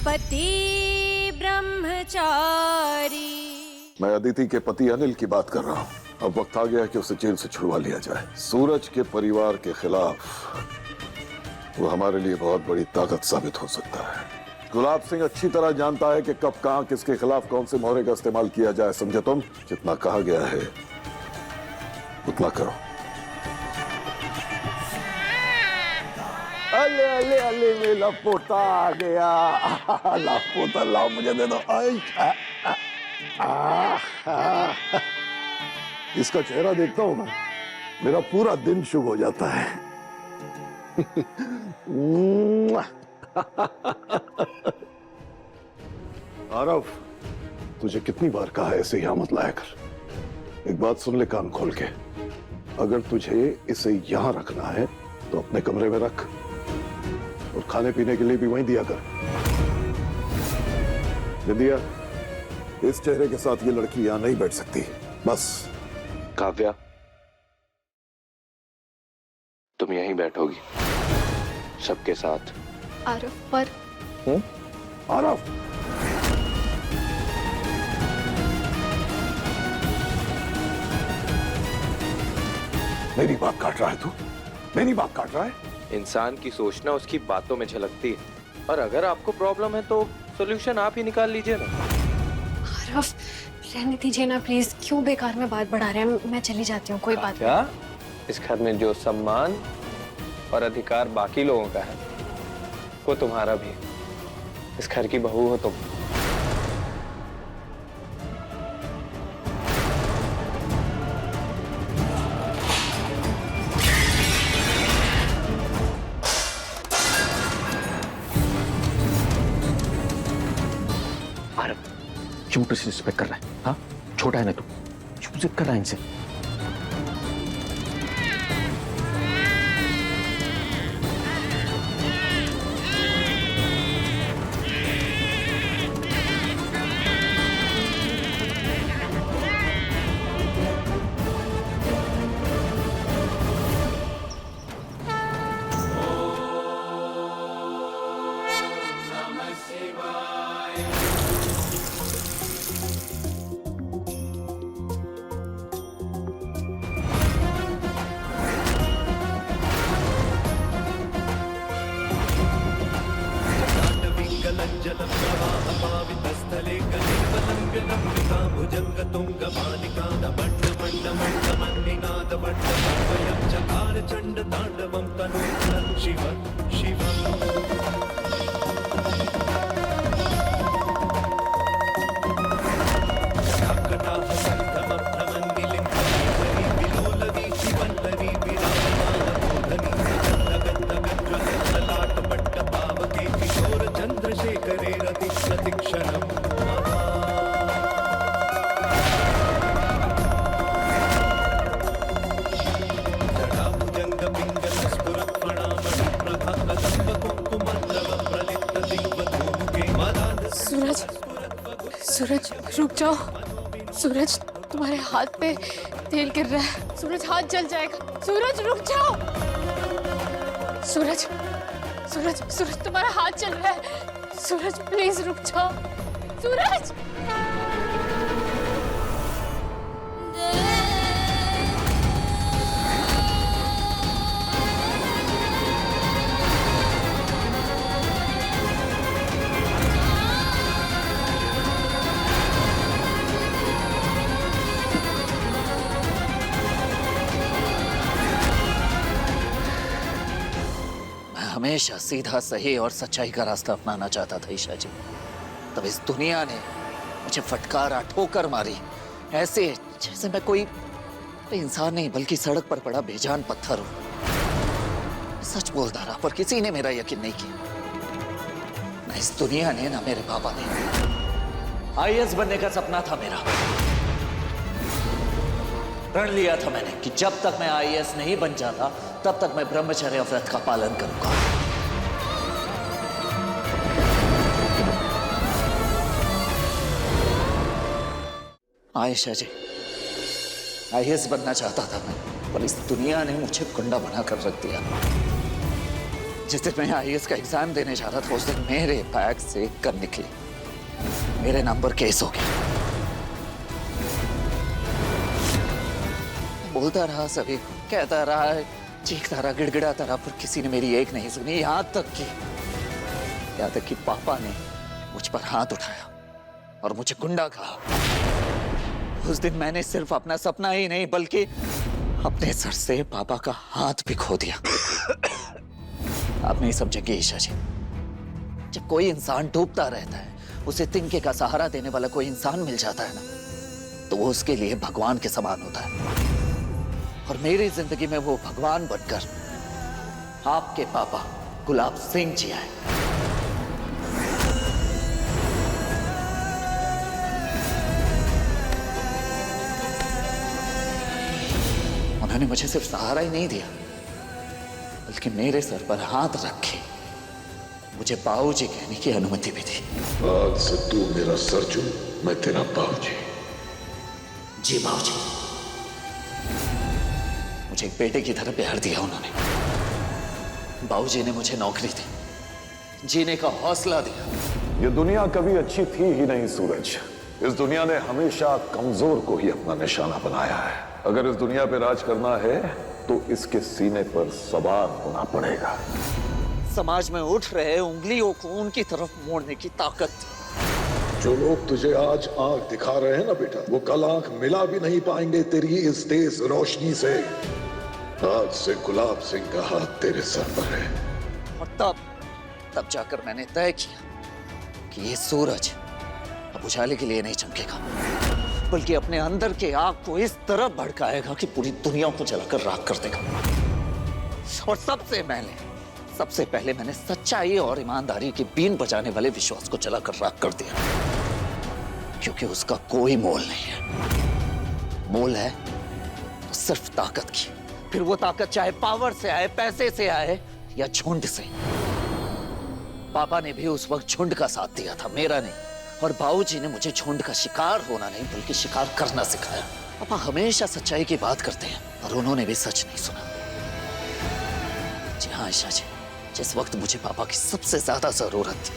पति ब्रह्मचारी। मैं अदिति के पति अनिल की बात कर रहा हूँ। अब वक्त आ गया है कि उसे जेल से छुड़वा लिया जाए। सूरज के परिवार के खिलाफ वो हमारे लिए बहुत बड़ी ताकत साबित हो सकता है। गुलाब सिंह अच्छी तरह जानता है कि कब कहां किसके खिलाफ कौन से मोहरे का इस्तेमाल किया जाए। समझे तुम? जितना कहा गया है उतना करो। अले अले अले मेरा पोता आ गया। ला पोता लाओ, मुझे दे दो। इसका चेहरा देखता हूं ना, मेरा पूरा दिन शुभ हो जाता है। आरव, तुझे कितनी बार कहा है इसे यहां मत लाया कर। एक बात सुन ले कान खोल के, अगर तुझे इसे यहां रखना है तो अपने कमरे में रख और खाने पीने के लिए भी वहीं दिया कर। विद्या, इस चेहरे के साथ ये लड़की यहां नहीं बैठ सकती। बस। काव्या, तुम यहीं बैठोगी सबके साथ। आरव पर आरव, मेरी बात काट रहा है तू? मेरी बात काट रहा है? इंसान की सोचना उसकी बातों में झलकती है, और अगर आपको प्रॉब्लम है तो सॉल्यूशन आप ही निकाल लीजिए ना। आरव रहने दीजिए ना प्लीज, क्यों बेकार में बात बढ़ा रहे हैं। मैं चली जाती हूँ, कोई बात क्या? इस घर में जो सम्मान और अधिकार बाकी लोगों का है वो तुम्हारा भी। इस घर की बहू हो तुम। क्यों डिसरिस्पेक्ट कर रहा है? हाँ, छोटा है ना तू, क्यों जिद कर रहा है इनसे? सूरज रुक जाओ। सूरज तुम्हारे हाथ पे तेल गिर रहा है। सूरज हाथ जल जाएगा। सूरज रुक जाओ। सूरज सूरज सूरज तुम्हारा हाथ जल रहा है। सूरज प्लीज रुक जाओ। सूरज हमेशा सीधा सही और सच्चाई का रास्ता अपनाना चाहता था ईशा जी। तब इस दुनिया ने मुझे फटकारा, ठोकर मारी, ऐसे जैसे मैं कोई इंसान नहीं बल्कि सड़क पर पड़ा बेजान पत्थर हूं। सच बोलता रहा पर किसी ने मेरा यकीन नहीं किया। ना इस दुनिया ने, ना मेरे पापा ने। आईएएस बनने का सपना था मेरा। प्रण लिया था मैंने कि जब तक मैं आईएएस नहीं बन जाता तब तक मैं ब्रह्मचर्य व्रत का पालन करूंगा। आयशा जी, आईएएस बनना चाहता था मैं, पर इस दुनिया ने मुझे गुंडा बनाकर रख दिया। जिस दिन मैं आईएएस का एग्जाम देने जा रहा था उस दिन मेरे बैग से गन निकली, मेरे नाम पर केस हो गया। बोलता रहा, सभी कहता रहा, चीखता रहा, गिड़गिड़ाता रहा, पर किसी ने मेरी एक नहीं सुनी। यहाँ तक कि पापा ने मुझ पर हाथ उठाया और मुझे गुंडा कहा। उस दिन मैंने सिर्फ अपना सपना ही नहीं बल्कि अपने सर से पापा का हाथ भी खो दिया। आप नहीं समझेंगे ईशा जी, जब कोई इंसान डूबता रहता है, उसे तिनके का सहारा देने वाला कोई इंसान मिल जाता है ना, तो वो उसके लिए भगवान के समान होता है। और मेरी जिंदगी में वो भगवान बनकर आपके पापा गुलाब सिंह जी आए। उन्होंने मुझे सिर्फ सहारा ही नहीं दिया, बल्कि मेरे सर पर हाथ रखे मुझे बाबूजी कहने की अनुमति भी दी। आज से तू मेरा सर चूम, मैं तेरा बाबूजी। जी बाबूजी। मुझे एक बेटे की तरह प्यार दिया उन्होंने। बाबूजी ने मुझे नौकरी दी, जीने का हौसला दिया। ये दुनिया कभी अच्छी थी ही नहीं सूरज। इस दुनिया ने हमेशा कमजोर को ही अपना निशाना बनाया है। अगर इस दुनिया पे राज करना है तो इसके सीने पर सवार होना पड़ेगा। समाज में उठ रहे उंगलियों को उनकी तरफ मोड़ने की ताकत। जो लोग तुझे आज आंख दिखा रहे हैं ना बेटा, वो कल आंख मिला भी नहीं पाएंगे तेरी इस तेज रोशनी से। आज से गुलाब सिंह का हाथ तेरे सर पर है। और तब जाकर मैंने तय किया कि ये सूरज अब उजाले के लिए नहीं चमकेगा, बल्कि अपने अंदर के आग को इस तरह भड़काएगा कि पूरी दुनिया को जलाकर राख कर देगा। और सबसे पहले मैंने सच्चाई और ईमानदारी की बीन बजाने वाले विश्वास को जलाकर राख कर दिया, क्योंकि उसका कोई मोल नहीं है। मोल है तो सिर्फ ताकत की, फिर वो ताकत चाहे पावर से आए, पैसे से आए या झुंड से। पापा ने भी उस वक्त झुंड का साथ दिया था, मेरा नहीं। और बाबूजी ने मुझे झुंड का शिकार होना नहीं बल्कि शिकार करना सिखाया। पापा हमेशा सच्चाई की बात करते हैं, पर उन्होंने भी सच नहीं सुना। जी हाँ ईशा जी, जिस वक्त मुझे पापा की सबसे ज्यादा जरूरत थी,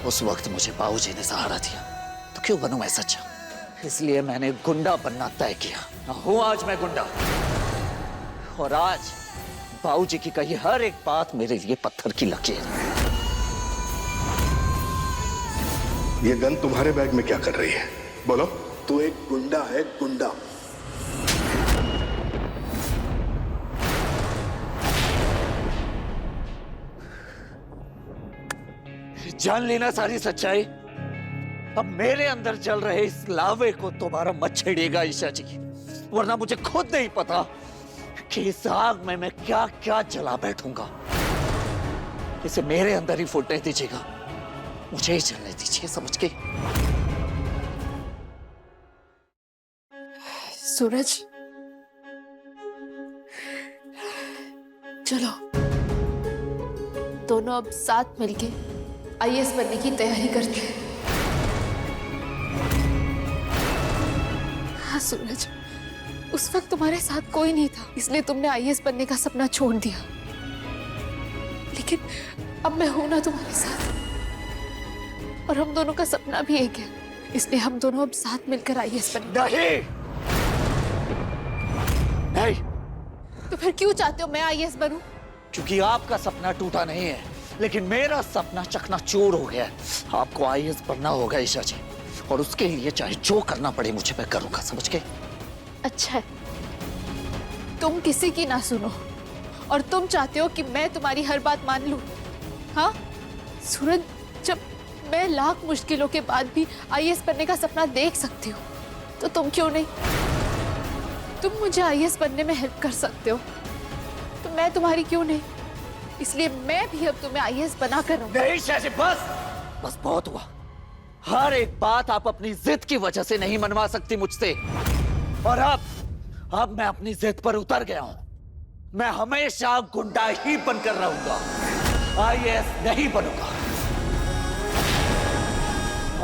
उस वक्त मुझे बाबूजी ने सहारा दिया। तो क्यों बनूं मैं सच्चा? इसलिए मैंने गुंडा बनना तय किया। हूं आज मैं गुंडा, और आज बाबूजी की कही हर एक बात मेरे लिए पत्थर की लकीर है। ये गन तुम्हारे बैग में क्या कर रही है? बोलो। तू एक गुंडा है, गुंडा। जान लेना सारी सच्चाई। अब मेरे अंदर जल रहे इस लावे को दोबारा मत छेड़िएगा ईशा जी, वरना मुझे खुद नहीं पता कि इस आग में मैं क्या क्या जला बैठूंगा। इसे मेरे अंदर ही फूटने दीजिएगा, मुझे ही चलने दीजिए, समझ के। सूरज, चलो दोनों अब साथ मिलके आईएएस बनने की तैयारी करते हैं। हाँ सूरज, उस वक्त तुम्हारे साथ कोई नहीं था, इसलिए तुमने आईएएस बनने का सपना छोड़ दिया। लेकिन अब मैं हूं ना तुम्हारे साथ, और हम दोनों का सपना भी एक है, इसलिए हम दोनों अब साथ मिलकर आईएएस बनेंगे। नहीं। तो फिर क्यों चाहते हो मैं आईएएस बनूं? क्योंकि आपका सपना टूटा नहीं है, लेकिन मेरा सपना चकनाचूर हो गया है। आपको आईएएस बनना होगा ईशा जी, और उसके लिए चाहे जो करना पड़े मुझे मैं करूंगा, समझ के। अच्छा है, तुम किसी की ना सुनो, और तुम चाहते हो कि मैं तुम्हारी हर बात मान लूं। हाँ सूरज, जब मैं लाख मुश्किलों के बाद भी आईएएस बनने का सपना देख सकती हूँ, तो तुम क्यों नहीं? तुम मुझे आईएएस बनने में हेल्प कर सकते हो, तो मैं तुम्हारी क्यों नहीं? इसलिए मैं भी अब तुम्हें आईएएस बना कर रहूंगा। नहीं शाजी, बस बहुत हुआ। हर एक बात आप अपनी जिद की वजह से नहीं मनवा सकती मुझसे, और अब मैं अपनी जिद पर उतर गया हूं। मैं हमेशा गुंडा ही बनकर रहूंगा, आईएएस नहीं बनूंगा।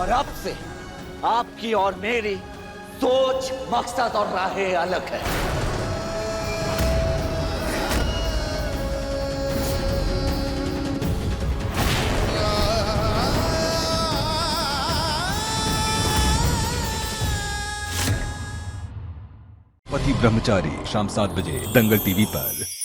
और अब से आपकी और मेरी सोच, मकसद और राहें अलग है। पति ब्रह्मचारी शाम 7 बजे दंगल टीवी पर।